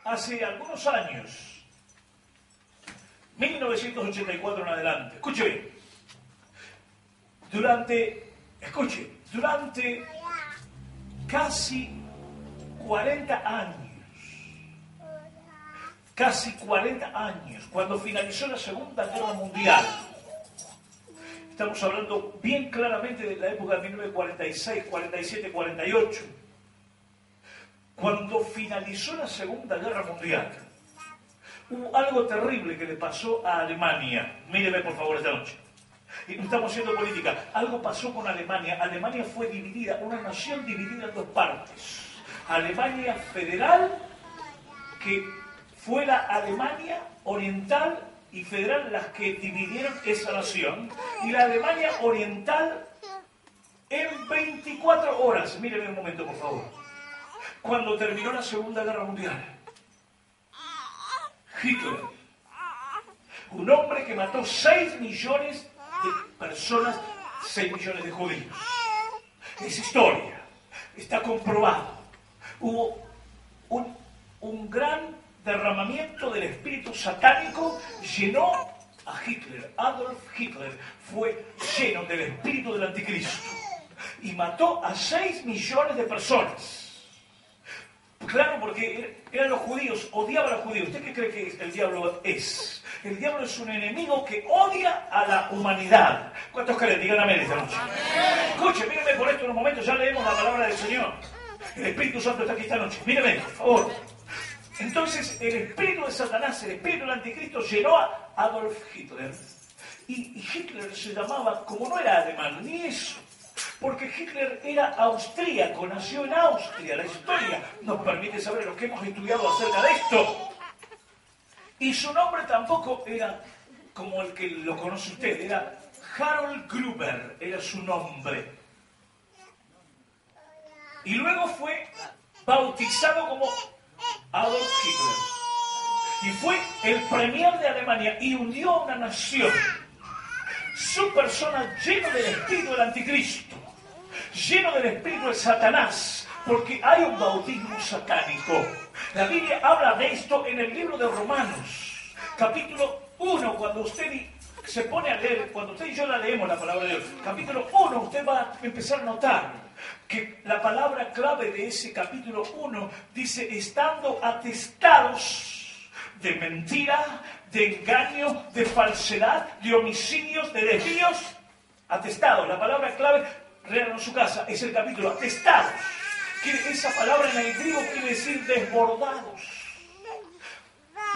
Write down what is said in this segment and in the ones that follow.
hace algunos años, 1984 en adelante, escuche bien, durante casi 40 años, cuando finalizó la Segunda Guerra Mundial, estamos hablando bien claramente de la época de 1946, 47, 48, cuando finalizó la Segunda Guerra Mundial, hubo algo terrible que le pasó a Alemania. Míreme por favor esta noche. Y no estamos haciendo política. Algo pasó con Alemania. Alemania fue dividida, una nación dividida en dos partes. Alemania federal, que fue la Alemania oriental y federal las que dividieron esa nación, y la Alemania oriental en 24 horas. Míreme un momento por favor. Cuando terminó la Segunda Guerra Mundial, Hitler, un hombre que mató 6 millones de personas, 6 millones de judíos. Es historia, está comprobado. Hubo un gran derramamiento del espíritu satánico, llenó a Hitler. Adolf Hitler fue lleno del espíritu del anticristo y mató a 6 millones de personas. Claro, porque eran los judíos, odiaban a los judíos. ¿Usted qué cree que el diablo es? El diablo es un enemigo que odia a la humanidad. ¿Cuántos creen? Digan amén esta noche. Escuchen, mírenme por esto en un momento, ya leemos la palabra del Señor. El Espíritu Santo está aquí esta noche. Mírenme, por favor. Entonces, el espíritu de Satanás, el espíritu del anticristo, llenó a Adolf Hitler. Y Hitler se llamaba, como no era alemán, ni eso, porque Hitler era austríaco, nació en Austria. La historia nos permite saber lo que hemos estudiado acerca de esto. Y su nombre tampoco era como el que lo conoce usted, era Harold Gruber, era su nombre. Y luego fue bautizado como Adolf Hitler. Y fue el premier de Alemania y hundió a una nación. Su persona llena del espíritu del anticristo, lleno del espíritu de Satanás, porque hay un bautismo satánico. La Biblia habla de esto en el libro de Romanos, capítulo 1, cuando usted se pone a leer, cuando usted y yo la leemos la palabra de Dios, capítulo 1, usted va a empezar a notar que la palabra clave de ese capítulo 1 dice, estando atestados de mentira, de engaño, de falsedad, de homicidios, de desvíos, atestados. La palabra clave, lean en su casa, es el capítulo atestados. Esa palabra en el griego quiere decir desbordados.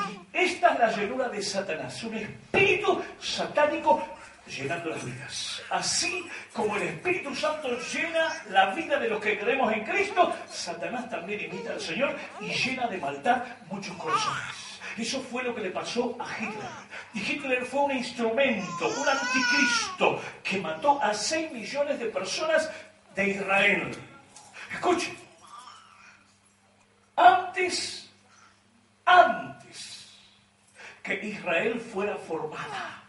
Y esta es la llenura de Satanás, un espíritu satánico llenando las vidas. Así como el Espíritu Santo llena la vida de los que creemos en Cristo, Satanás también imita al Señor y llena de maldad muchos corazones. Eso fue lo que le pasó a Hitler. Y Hitler fue un instrumento, un anticristo, que mató a 6 millones de personas de Israel. Escuchen, antes que Israel fuera formada,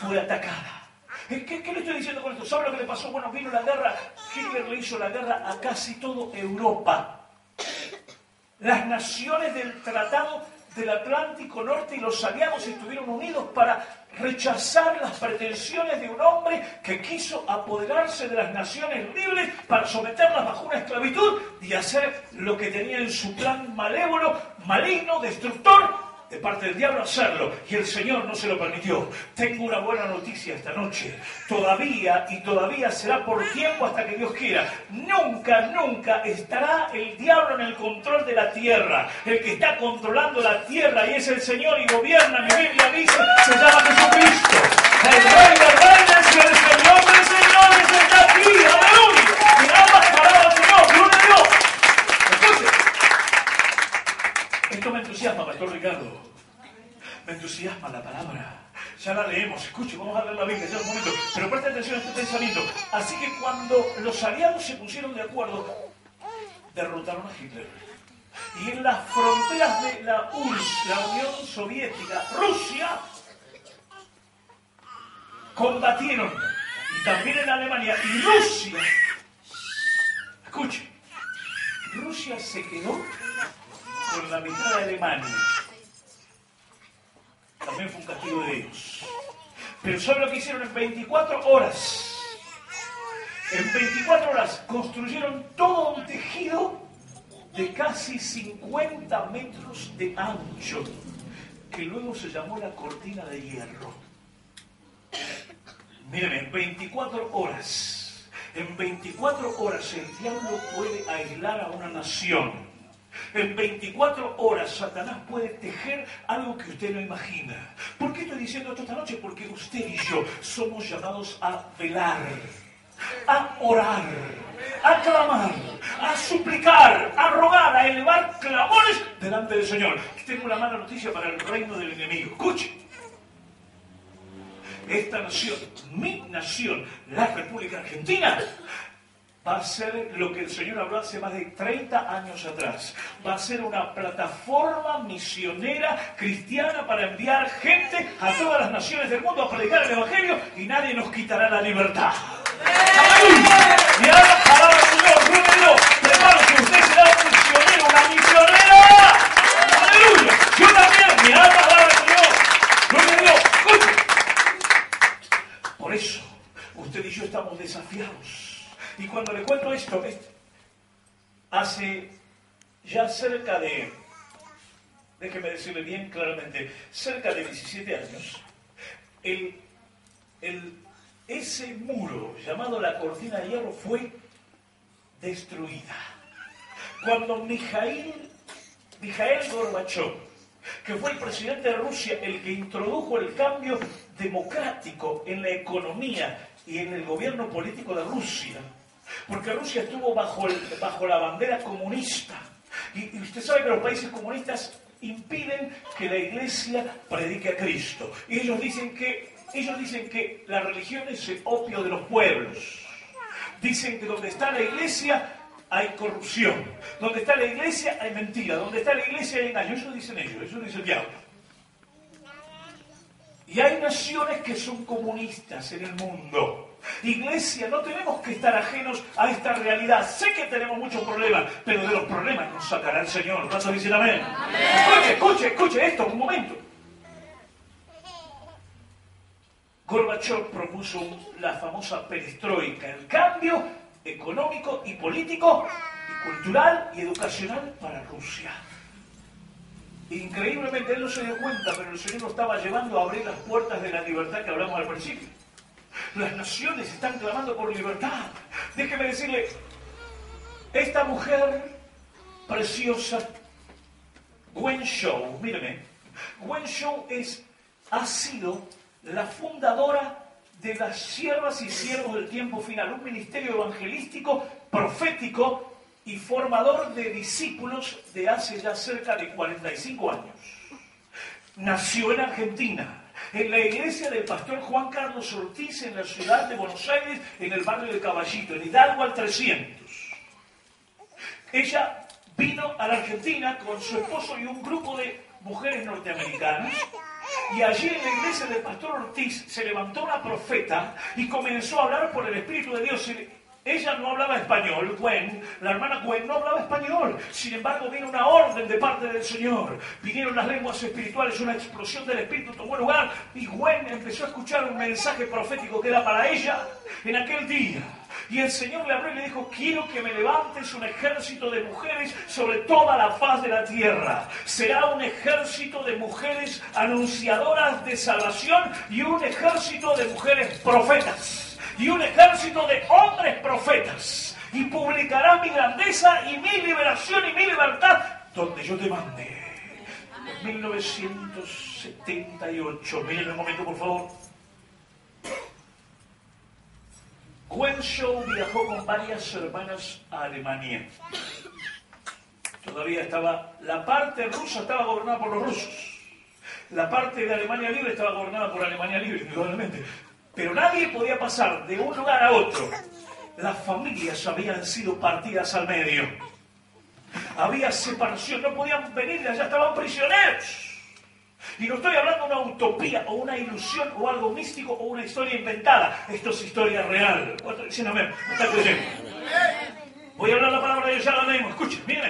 fue atacada. ¿Qué le estoy diciendo con esto? ¿Sabe lo que le pasó? Bueno, vino la guerra, Hitler le hizo la guerra a casi toda Europa. Las naciones del Tratado del Atlántico Norte y los aliados estuvieron unidos para rechazar las pretensiones de un hombre que quiso apoderarse de las naciones libres para someterlas bajo una esclavitud y hacer lo que tenía en su plan malévolo, maligno, destructor, de parte del diablo hacerlo, y el Señor no se lo permitió. Tengo una buena noticia esta noche. Todavía será por tiempo hasta que Dios quiera. Nunca estará el diablo en el control de la tierra. El que está controlando la tierra y es el Señor y gobierna, mi Biblia dice, se llama Jesucristo. El Rey de Reyes y el Señor de Señores está aquí. ¡Aleluya! Y ambas palabras al Señor. ¡Gloria a Dios! Entonces, esto me entusiasma, Pastor Ricardo. Me entusiasma la palabra. Ya la leemos. Escuche, vamos a leer la Biblia ya un momento. Pero preste atención a este pensamiento. Así que cuando los aliados se pusieron de acuerdo, derrotaron a Hitler. Y en las fronteras de la URSS, la Unión Soviética, Rusia, combatieron. Y también en Alemania. Y Rusia, escuche, Rusia se quedó con la mitad de Alemania. También fue un castigo de Dios. Pero ¿sabe lo que hicieron en 24 horas? En 24 horas construyeron todo un tejido de casi 50 metros de ancho, que luego se llamó la cortina de hierro. Mírenme, en 24 horas. En 24 horas el diablo puede aislar a una nación. En 24 horas Satanás puede tejer algo que usted no imagina. ¿Por qué estoy diciendo esto esta noche? Porque usted y yo somos llamados a velar, a orar, a clamar, a suplicar, a rogar, a elevar clamores delante del Señor. Tengo una mala noticia para el reino del enemigo. Escuche. Esta nación, mi nación, la República Argentina, va a ser lo que el Señor habló hace más de 30 años atrás. Va a ser una plataforma misionera cristiana para enviar gente a todas las naciones del mundo a predicar el Evangelio y nadie nos quitará la libertad. ¡Aleluya! Y ahora, palabra del Señor, gloria a Dios. Prepárese, usted será un misionero, una misionera. ¡Aleluya! Yo también, mi alma alaba al Señor. Gloria a Dios. Escuche. Por eso, usted y yo estamos desafiados. Y cuando le cuento esto, hace ya cerca de, déjeme decirle bien claramente, cerca de 17 años, ese muro llamado la cortina de hierro fue destruida. Cuando Mikhail Gorbachev, que fue el presidente de Rusia, el que introdujo el cambio democrático en la economía y en el gobierno político de Rusia, porque Rusia estuvo bajo la bandera comunista. Y usted sabe que los países comunistas impiden que la iglesia predique a Cristo. Y ellos dicen que la religión es el opio de los pueblos. Dicen que donde está la iglesia hay corrupción. Donde está la iglesia hay mentira. Donde está la iglesia hay engaño. Eso dicen ellos, eso dice el diablo. Y hay naciones que son comunistas en el mundo. Iglesia, no tenemos que estar ajenos a esta realidad. Sé que tenemos muchos problemas, pero de los problemas nos sacará el Señor. ¿Cuántos dicen amén? Escuche esto un momento. Gorbachev propuso la famosa perestroika, el cambio económico y político, y cultural y educacional para Rusia. Increíblemente él no se dio cuenta, pero el Señor lo estaba llevando a abrir las puertas de la libertad que hablamos al principio. Las naciones están clamando por libertad. Déjeme decirle, esta mujer preciosa, Gwen Shou, míreme, Gwen Shou ha sido la fundadora de las siervas y siervos del tiempo final, un ministerio evangelístico, profético y formador de discípulos de hace ya cerca de 45 años. Nació en Argentina, en la iglesia del pastor Juan Carlos Ortiz, en la ciudad de Buenos Aires, en el barrio de Caballito, en Hidalgo al 300. Ella vino a la Argentina con su esposo y un grupo de mujeres norteamericanas, y allí en la iglesia del pastor Ortiz se levantó una profeta y comenzó a hablar por el Espíritu de Dios. Ella no hablaba español, la hermana Gwen no hablaba español. Sin embargo, vino una orden de parte del Señor. Vinieron las lenguas espirituales, una explosión del Espíritu tomó lugar y Gwen empezó a escuchar un mensaje profético que era para ella en aquel día. Y el Señor le habló y le dijo: quiero que me levantes un ejército de mujeres sobre toda la faz de la tierra. Será un ejército de mujeres anunciadoras de salvación y un ejército de mujeres profetas. Y un ejército de hombres profetas, y publicará mi grandeza y mi liberación y mi libertad donde yo te mande. 1978, miren un momento por favor. Gwen Shou viajó con varias hermanas a Alemania. Todavía estaba, la parte rusa estaba gobernada por los rusos. La parte de Alemania Libre estaba gobernada por Alemania Libre, indudablemente. Pero nadie podía pasar de un lugar a otro. Las familias habían sido partidas al medio. Había separación, no podían venir, ya estaban prisioneros. Y no estoy hablando de una utopía o una ilusión o algo místico o una historia inventada. Esto es historia real. ¿Cuánto dicen amén? ¿Me está creyendo? Voy a hablar la palabra de Dios, ya la leemos. Escuchen, miren